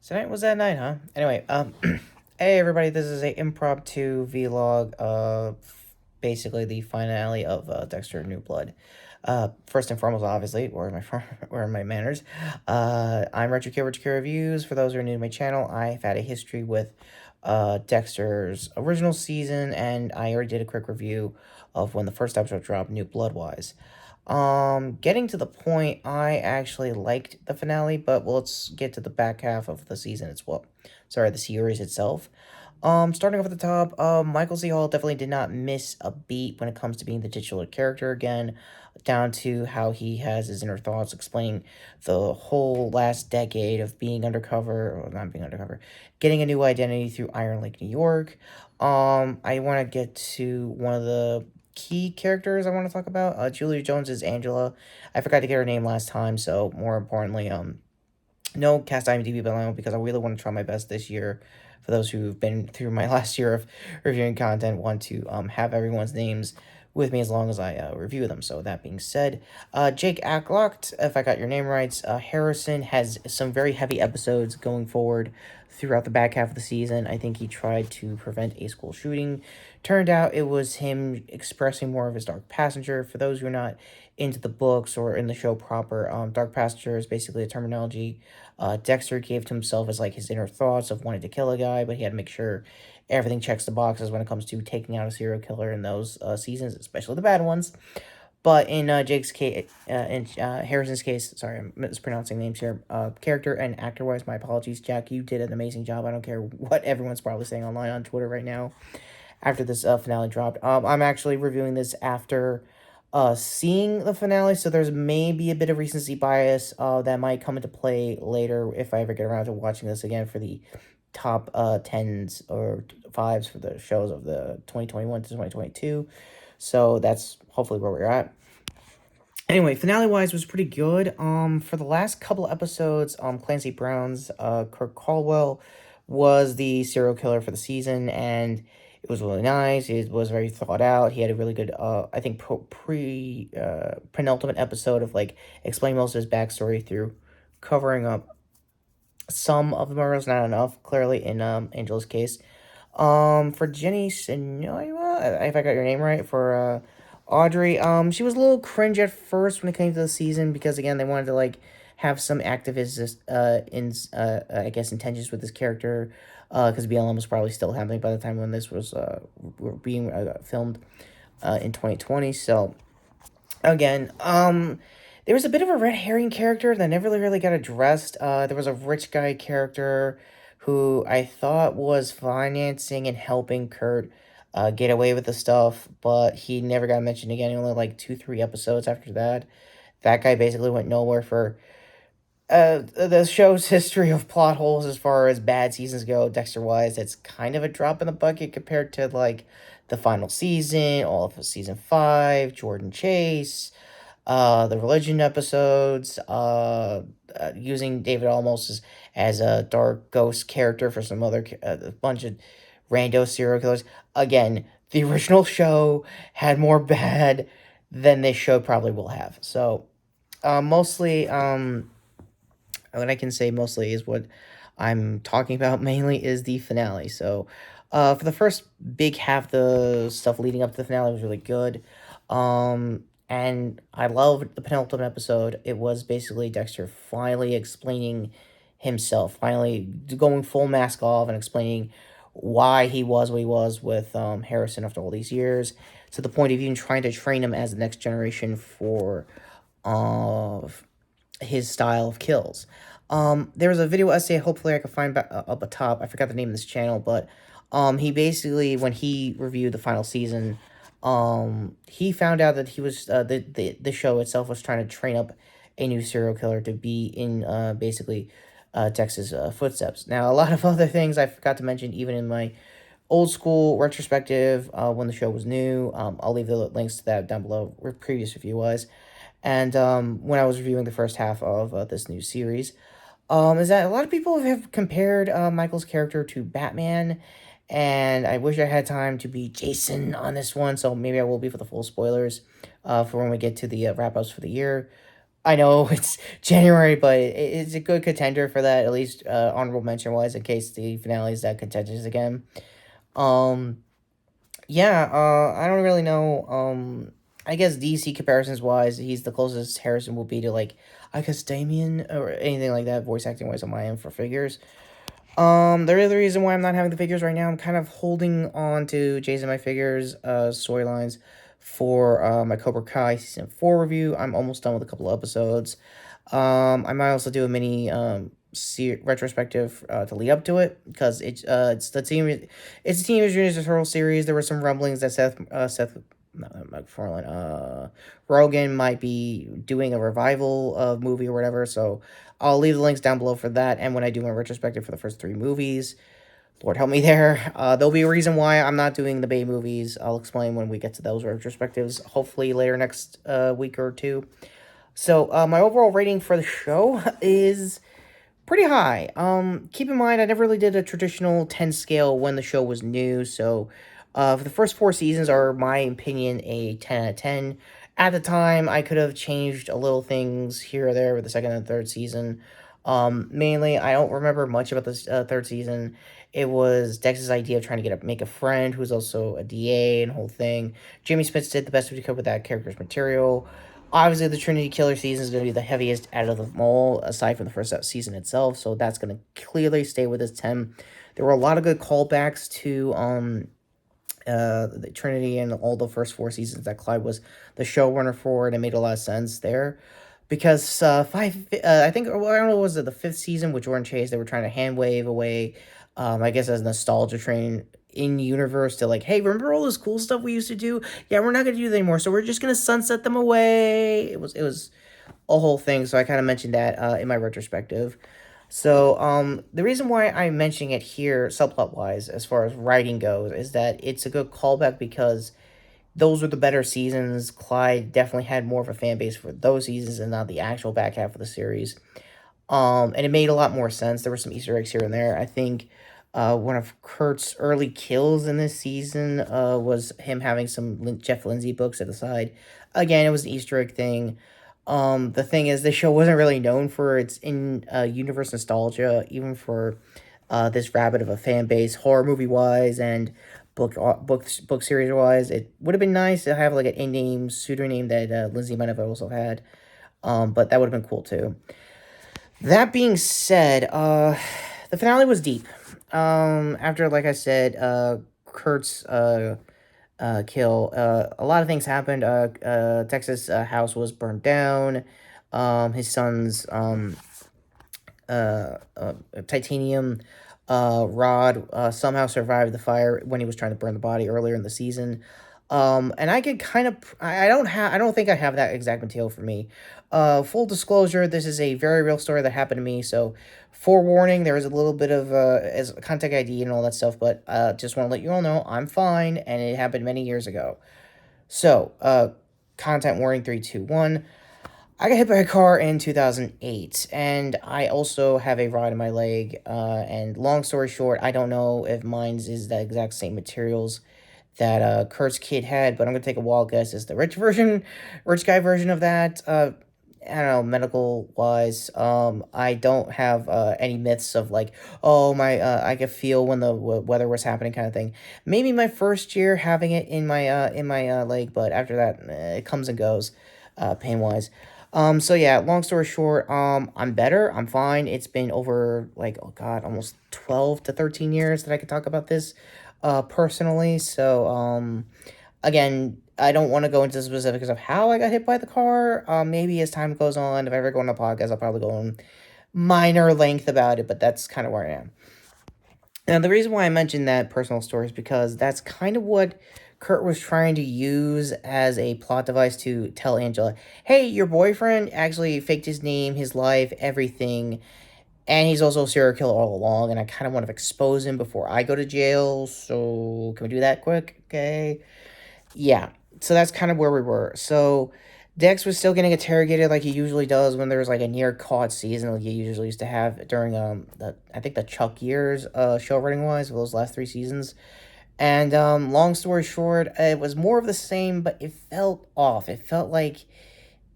Tonight was that night, huh? Anyway, hey everybody, this is a impromptu vlog of basically the finale of Dexter New Blood. First and foremost, obviously, where are my where are my manners? I'm Retrokid Reviews. For those who are new to my channel, I've had a history with Dexter's original season, and I already did a quick review of when the first episode dropped, New Blood wise. Getting to the point, I actually liked the finale, but let's get to the back half of the season as well. Sorry, the series itself. Starting off at the top, Michael C. Hall definitely did not miss a beat when it comes to being the titular character again, down to how he has his inner thoughts explaining the whole last decade of being undercover, or not being undercover, getting a new identity through Iron Lake, New York. I want to get to one of the key characters I want to talk about. Julia Jones is Angela. I forgot to get her name last time, so more importantly, no cast IMDb below because I really want to try my best this year. For those who've been through my last year of reviewing content, want to have everyone's names with me as long as I review them. So that being said, Jake Acklock, if I got your name right, Harrison has some very heavy episodes going forward throughout the back half of the season. I think he tried to prevent a school shooting. Turned out it was him expressing more of his Dark Passenger. For those who are not into the books or in the show proper, Dark Passenger is basically a terminology Dexter gave to himself as like his inner thoughts of wanting to kill a guy, but he had to make sure everything checks the boxes when it comes to taking out a serial killer in those seasons, especially the bad ones. But in Jake's case, in Harrison's case, sorry, I'm mispronouncing names here. Character and actor wise, my apologies, Jack. You did an amazing job. I don't care what everyone's probably saying online on Twitter right now after this finale dropped. I'm actually reviewing this after seeing the finale, so there's maybe a bit of recency bias that might come into play later if I ever get around to watching this again for the top 10s or 5s for the shows of the 2021 to 2022. So that's hopefully where we're at. Anyway, finale wise was pretty good. For the last couple episodes, Clancy Brown's Kirk Caldwell was the serial killer for the season, and it was really nice. It was very thought out. He had a really good, I think, penultimate episode of like explaining most of his backstory through covering up some of the murders, not enough, clearly in Angela's case. For Jenny Sinoia, if I got your name right, for Audrey, she was a little cringe at first when it came to the season because again they wanted to like have some activist I guess intentions with this character, because BLM was probably still happening by the time when this was being filmed in 2020. So again, there was a bit of a red herring character that never really got addressed. There was a rich guy character who I thought was financing and helping Kurt get away with the stuff, but he never got mentioned again. Only like 2-3 episodes after that. That guy basically went nowhere for the show's history of plot holes as far as bad seasons go, Dexter wise. It's kind of a drop in the bucket compared to like the final season, all of season 5, Jordan Chase, the religion episodes, using David almost as a dark ghost character for some other a bunch of rando serial killers. Again, the original show had more bad than this show probably will have. So, mostly, what I can say mostly is what I'm talking about mainly is the finale. So, for the first big half, the stuff leading up to the finale was really good. And I loved the penultimate episode. It was basically Dexter finally explaining himself, finally going full mask off and explaining why he was what he was with Harrison after all these years, to the point of even trying to train him as the next generation for his style of kills. There was a video essay, hopefully I can find back up atop. I forgot the name of this channel, but he basically, when he reviewed the final season, he found out that he was the show itself was trying to train up a new serial killer to be in basically Dex's footsteps. Now, a lot of other things I forgot to mention, even in my old school retrospective when the show was new. I'll leave the links to that down below, where previous review was. And when I was reviewing the first half of this new series, is that a lot of people have compared Michael's character to Batman, and I wish I had time to be Jason on this one, so maybe I will be for the full spoilers for when we get to the wrap-ups for the year. I know it's January, but it's a good contender for that, at least honorable mention wise, in case the finale is that contentious again. Um, yeah, I don't really know. I guess DC comparisons wise, he's the closest Harrison will be to like, I guess Damien or anything like that, voice acting wise on my end for figures. The other reason why I'm not having the figures right now, I'm kind of holding on to Jason My Figures storylines for my Cobra Kai season 4 review. I'm almost done with a couple of episodes. I might also do a mini retrospective to lead up to it because it's the Teenage Mutant Ninja Turtle series. There were some rumblings that Seth not MacFarlane Rogan might be doing a revival of movie or whatever. So I'll leave the links down below for that. And when I do my retrospective for the first three movies, Lord help me there. There'll be a reason why I'm not doing the Bay movies. I'll explain when we get to those retrospectives. Hopefully later next week or two. So my overall rating for the show is pretty high. Keep in mind I never really did a traditional 10 scale when the show was new, so for the first four seasons are my opinion a 10 out of 10. At the time, I could have changed a little things here or there with the second and third season. Mainly, I don't remember much about this third season. It was Dex's idea of trying to make a friend who's also a DA and whole thing. Jimmy Smith did the best he could with that character's material. Obviously, the Trinity Killer season is going to be the heaviest out of them all, aside from the first season itself. So that's going to clearly stay with this 10. There were a lot of good callbacks to the Trinity and all the first four seasons that Clyde was the showrunner for, and it made a lot of sense there. Because I think, well, I don't know, was it the fifth season with Jordan Chase? They were trying to hand wave away, I guess, as nostalgia train in universe to like, hey, remember all this cool stuff we used to do? Yeah, we're not gonna do that anymore, so we're just gonna sunset them away. It was a whole thing. So I kind of mentioned that in my retrospective. So, the reason why I'm mentioning it here, subplot wise, as far as writing goes, is that it's a good callback because those were the better seasons. Clyde definitely had more of a fan base for those seasons and not the actual back half of the series. And it made a lot more sense. There were some Easter eggs here and there. I think one of Kurt's early kills in this season was him having some Jeff Lindsay books at the side. Again, it was an Easter egg thing. The thing is, the show wasn't really known for its universe nostalgia, even for this rabbit of a fan base, horror movie wise and book series wise. It would have been nice to have like an in name pseudonym that Lindsay might have also had, but that would have been cool too. That being said, the finale was deep. After, like I said, Kurt's kill, a lot of things happened. Texas house was burned down. His son's titanium rod somehow survived the fire when he was trying to burn the body earlier in the season. And I could kind of, I don't think I have that exact material for me. Full disclosure, this is a very real story that happened to me. So, forewarning, there is a little bit of as contact ID and all that stuff, but just want to let you all know I'm fine, and it happened many years ago. So, content warning 3, 2, 1. I got hit by a car in 2008, and I also have a rod in my leg. And long story short, I don't know if mine's is the exact same materials that Kurt's kid had, but I'm gonna take a wild guess. It's the rich guy version of that. I don't know, medical wise. I don't have any myths of like, oh my, I could feel when the weather was happening, kind of thing. Maybe my first year having it in my leg, but after that, it comes and goes, pain wise. So yeah, long story short, I'm better. I'm fine. It's been over like, oh God, almost 12 to 13 years that I could talk about this, personally. So, again, I don't want to go into the specifics of how I got hit by the car. Maybe as time goes on, if I ever go on a podcast, I'll probably go on minor length about it, but that's kind of where I am. And the reason why I mentioned that personal story is because that's kind of what Kurt was trying to use as a plot device to tell Angela, hey, your boyfriend actually faked his name, his life, everything, and he's also a serial killer all along, and I kind of want to expose him before I go to jail, so can we do that quick? Okay. Yeah, so that's kind of where we were. So Dex was still getting interrogated like he usually does when there's like a near caught season like he usually used to have during I think the Chuck years show running wise those last three seasons. And long story short, it was more of the same, but it felt off. It felt like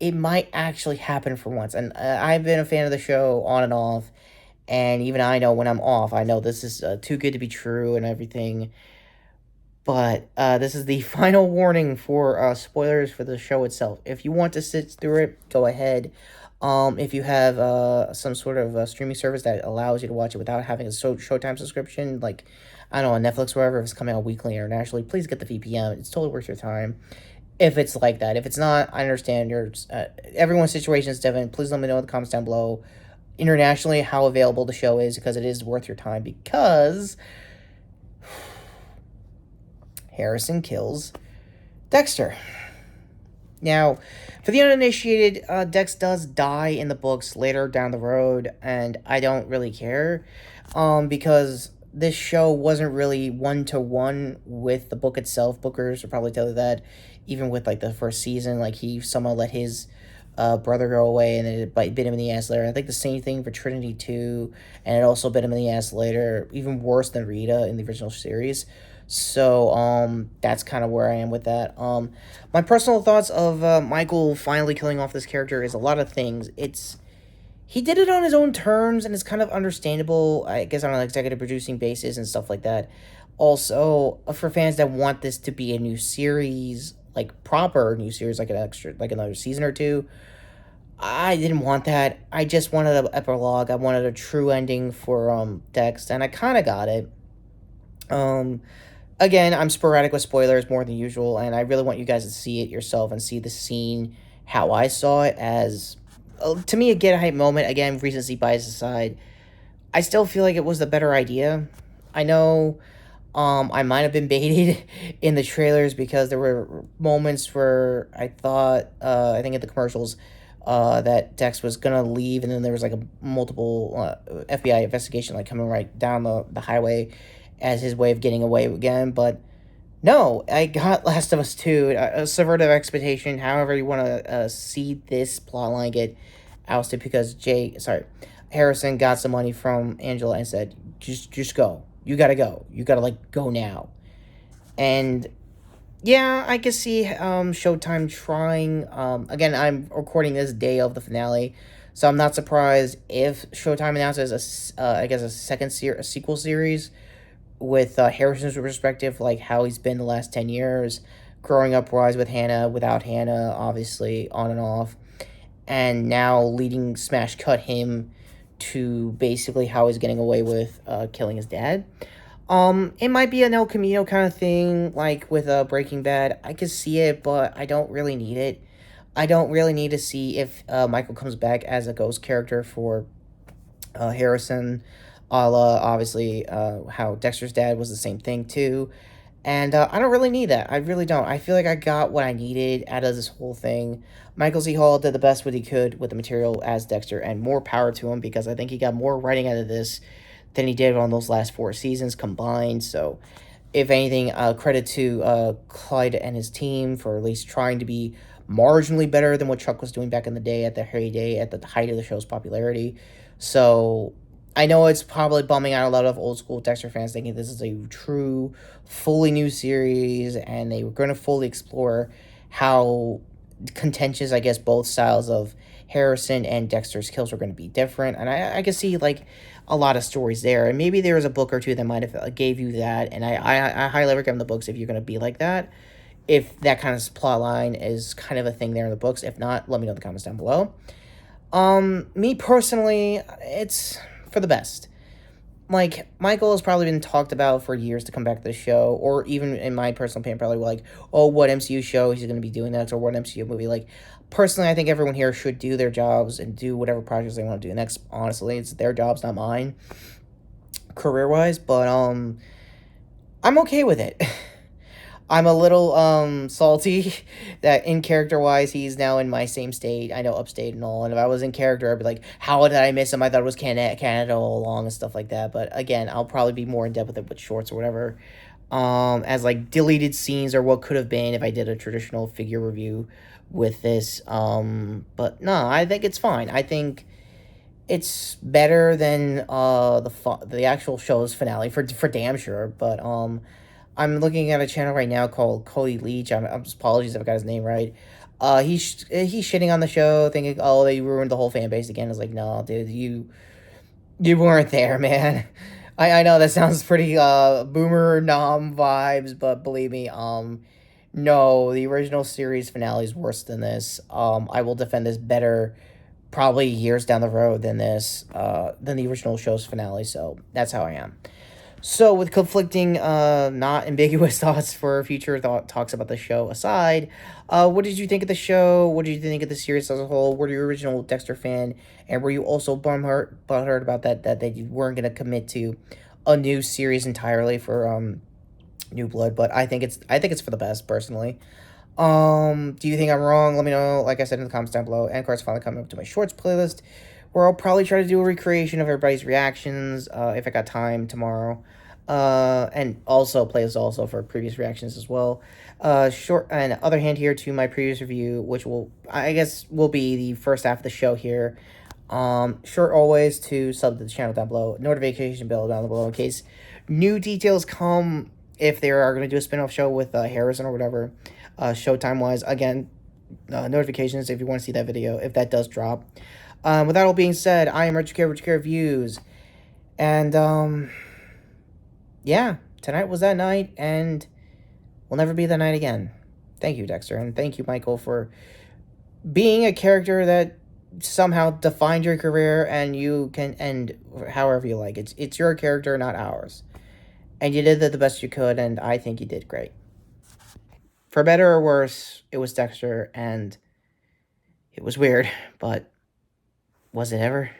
it might actually happen for once. And I've been a fan of the show on and off, and even I know when I'm off, I know this is too good to be true and everything. But this is the final warning for spoilers for the show itself. If you want to sit through it, go ahead. If you have some sort of streaming service that allows you to watch it without having a Showtime subscription, like, I don't know, on Netflix or wherever, if it's coming out weekly internationally, please get the VPN. It's totally worth your time. If it's like that. If it's not, I understand. Everyone's situation is different. Please let me know in the comments down below internationally how available the show is, because it is worth your time, because Harrison kills Dexter. Now, for the uninitiated, Dex does die in the books later down the road, and I don't really care, because this show wasn't really one-to-one with the book itself. Bookers will probably tell you that, even with, like, the first season, like, he somehow let his brother go away, and then it bit him in the ass later. I think the same thing for Trinity 2, and it also bit him in the ass later, even worse than Rita in the original series. So, that's kind of where I am with that. My personal thoughts of Michael finally killing off this character is a lot of things. He did it on his own terms, and it's kind of understandable, I guess, on an executive producing basis and stuff like that. Also, for fans that want this to be a new series, like proper new series, like another season or two, I didn't want that. I just wanted an epilogue. I wanted a true ending for Dex, and I kind of got it. Um, Again, I'm sporadic with spoilers more than usual, and I really want you guys to see it yourself and see the scene how I saw it as, to me, a get a hype moment. Again, recency bias aside, I still feel like it was the better idea. I know I might have been baited in the trailers, because there were moments where I thought, I think at the commercials, that Dex was gonna leave, and then there was like a multiple FBI investigation like coming right down the highway as his way of getting away again. But no, I got Last of Us 2, a subvertive expectation, however you want to see this plotline get ousted, because Harrison got some money from Angela and said, just go. You gotta go. You gotta, like, go now. And yeah, I can see Showtime trying. Again, I'm recording this day of the finale, so I'm not surprised if Showtime announces a second a sequel series with Harrison's perspective, like how he's been the last 10 years, growing up wise with Hannah, without Hannah, obviously, on and off, and now leading Smash Cut him to basically how he's getting away with killing his dad. It might be an El Camino kind of thing, like with Breaking Bad. I could see it, but I don't really need it. I don't really need to see if Michael comes back as a ghost character for Harrison, a la, obviously, how Dexter's dad was the same thing, too. And I don't really need that. I really don't. I feel like I got what I needed out of this whole thing. Michael Z. Hall did the best what he could with the material as Dexter, and more power to him, because I think he got more writing out of this than he did on those last 4 seasons combined. So, if anything, credit to Clyde and his team for at least trying to be marginally better than what Chuck was doing back in the day, at the heyday, at the height of the show's popularity. So, I know it's probably bumming out a lot of old school Dexter fans, thinking this is a true, fully new series, and they were going to fully explore how contentious, I guess, both styles of Harrison and Dexter's kills were going to be different. And I can see, like, a lot of stories there, and maybe there was a book or two that might have gave you that, and I highly recommend the books if you're going to be like that, if that kind of plot line is kind of a thing there in the books. If not, let me know in the comments down below. Me personally, it's for the best. Like, Michael has probably been talked about for years to come back to the show, or even in my personal opinion, probably like, oh, what MCU show he's going to be doing next, or what MCU movie. Like, personally, I think everyone here should do their jobs and do whatever projects they want to do next. Honestly, it's their jobs, not mine, career-wise, but I'm okay with it. I'm a little salty that in character-wise, he's now in my same state. I know upstate and all, and if I was in character, I'd be like, how did I miss him? I thought it was Canada all along and stuff like that. But again, I'll probably be more in-depth with it with shorts or whatever, as like deleted scenes or what could have been if I did a traditional figure review with this. But no, I think it's fine. I think it's better than the actual show's finale for damn sure. But I'm looking at a channel right now called Cody Leach. I'm apologies if I got his name right. He's shitting on the show, thinking, oh, they ruined the whole fan base again. It's like, no, dude, you weren't there, man. I know that sounds pretty boomer nom vibes, but believe me, no, the original series finale is worse than this. I will defend this better probably years down the road than the original show's finale. So that's how I am. So, with conflicting, not ambiguous thoughts for future talks about the show aside, what did you think of the show? What did you think of the series as a whole? Were you an original Dexter fan, and were you also butthurt about that they weren't going to commit to a new series entirely for New Blood? But I think it's for the best personally. Do you think I'm wrong? Let me know. Like I said in the comments down below. And of course, finally coming up to my shorts playlist, where I'll probably try to do a recreation of everybody's reactions if I got time tomorrow. And also playlist also for previous reactions as well. Short and other hand here to my previous review, which I guess will be the first half of the show here. Sure always to sub to the channel down below, notification bell down below in case new details come if they are going to do a spin-off show with Harrison or whatever. Showtime wise, again, notifications if you want to see that video if that does drop. With that all being said, I am Retrokid Reviews, and yeah, tonight was that night, and will never be that night again. Thank you, Dexter, and thank you, Michael, for being a character that somehow defined your career, and you can end however you like. It's your character, not ours, and you did the best you could, and I think you did great. For better or worse, it was Dexter, and it was weird, but was it ever?